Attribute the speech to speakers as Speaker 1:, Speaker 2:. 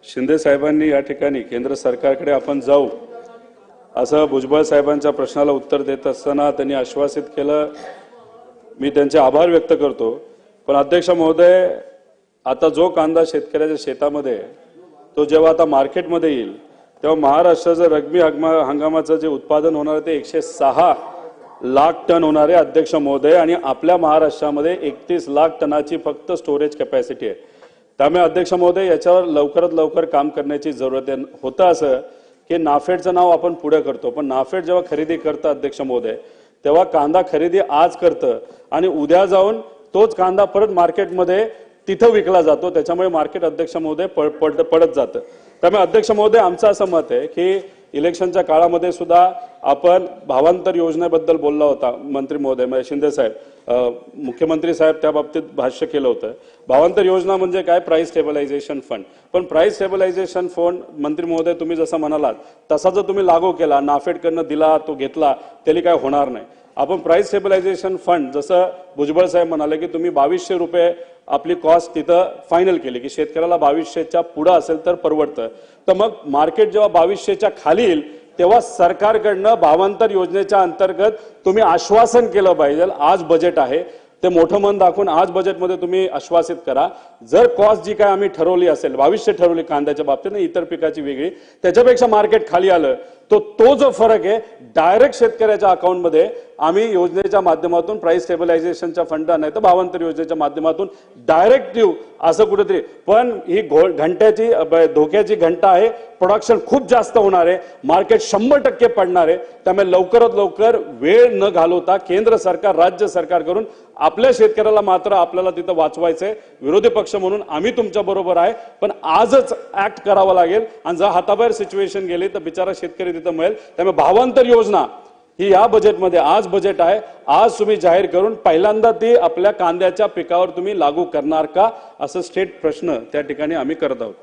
Speaker 1: शिंदे साहेबांनी या ठिकाणी केंद्र सरकारकडे आपण जाऊ असं भुजबळ साहेबांच्या प्रश्नाला उत्तर देत असताना त्यांनी आश्वासित केलं। मी त्यांचे आभार व्यक्त करतो। पण अध्यक्ष महोदय, आता जो कांदा शेतकऱ्याच्या शेतामध्ये तो जेव्हा आता मार्केटमध्ये येईल तेव्हा महाराष्ट्राचं रब्बी हंगामाचं जे उत्पादन होणार आहे ते 106 लाख टन होणार आहे अध्यक्ष महोदय, आणि आपल्या महाराष्ट्रामध्ये 31 लाख टनाची फक्त स्टोरेज कॅपॅसिटी आहे। त्यामुळे अध्यक्ष महोदय याच्यावर लवकरात लवकर काम करण्याची जरूरत आहे। होतं असं की नाफेडचं नाव आपण पुढे करतो, पण नाफेड जेव्हा खरेदी करतं अध्यक्ष महोदय तेव्हा कांदा खरेदी आज करतं आणि उद्या जाऊन तोच कांदा परत मार्केटमध्ये तिथं विकला जातो। त्याच्यामुळे मार्केट अध्यक्ष महोदय पडत जातं। त्यामुळे अध्यक्ष महोदय आमचं असं मत आहे की इलेक्शनच्या काळामध्ये सुद्धा आपण भावांतर योजनेबद्दल बोलला होता मंत्री महोदय, म्हणजे शिंदे साहेब, मुख्यमंत्री साहेब त्या बाबतीत भाष्य केलं होतं। भावांतर योजना म्हणजे काय? Price स्टेबलायझेशन fund. पण प्राइस स्टेबलायझेशन फंड मंत्री महोदय तुम्ही जसं म्हणालात तसा जर तुम्ही लागू केला, नाफेडकडनं दिला, तो घेतला, त्याला काय होणार नाही। आपण प्राइस स्टेबलायझेशन फंड जसं भुजबळ साहेब म्हणाले की तुम्ही 2200 रुपये आपली कॉस्ट तिथं फायनल केली की शेतकऱ्याला 2200च्या पुढे असेल तर परवडतं। तर मग मार्केट जेव्हा 2200च्या खाली येईल तेव्हा सरकारकडनं भावांतर योजनेच्या अंतर्गत तुम्ही आश्वासन केलं पाहिजे। आज बजेट आहे ते मोठं मन दाखवून आज बजेटमध्ये तुम्ही आश्वासित करा, जर कॉस्ट जी काय आम्ही ठरवली असेल 2200 ठरवली कांद्याच्या बाबतीत, इतर पिकाची वेगळी, त्याच्यापेक्षा मार्केट खाली आलं तो जो फरक आहे डायरेक्ट शेतकऱ्याच्या अकाउंटमध्ये आम्ही योजनेच्या माध्यमातून प्राइस स्टेबलायझेशनच्या फंड नाही तर भावांतर योजनेच्या माध्यमातून डायरेक्ट देऊ असं कुठेतरी। पण ही घंट्याची धोक्याची घंटा आहे, प्रोडक्शन खूप जास्त होणार आहे, मार्केट 100% पडणार आहे। त्यामुळे लवकरात लवकर वेळ न घालवता केंद्र सरकार राज्य सरकार करून आपल्या शेतकऱ्याला मात्र आपल्याला तिथं वाचवायचंय। विरोधी पक्ष म्हणून आम्ही तुमच्या बरोबर आहे, पण आजच ऍक्ट करावं लागेल आणि जर हाताबाहेर सिच्युएशन गेली तर बिचारा शेतकरी तिथं मिळेल। त्यामुळे भावांतर योजना ही या बजेटमध्ये आज बजेट आहे, आज तुम्ही जाहीर करून पहिल्यांदा ती आपल्या कांद्याच्या पिकावर तुम्ही लागू करणार का असं स्टेट प्रश्न त्या ठिकाणी आम्ही करत आहोत।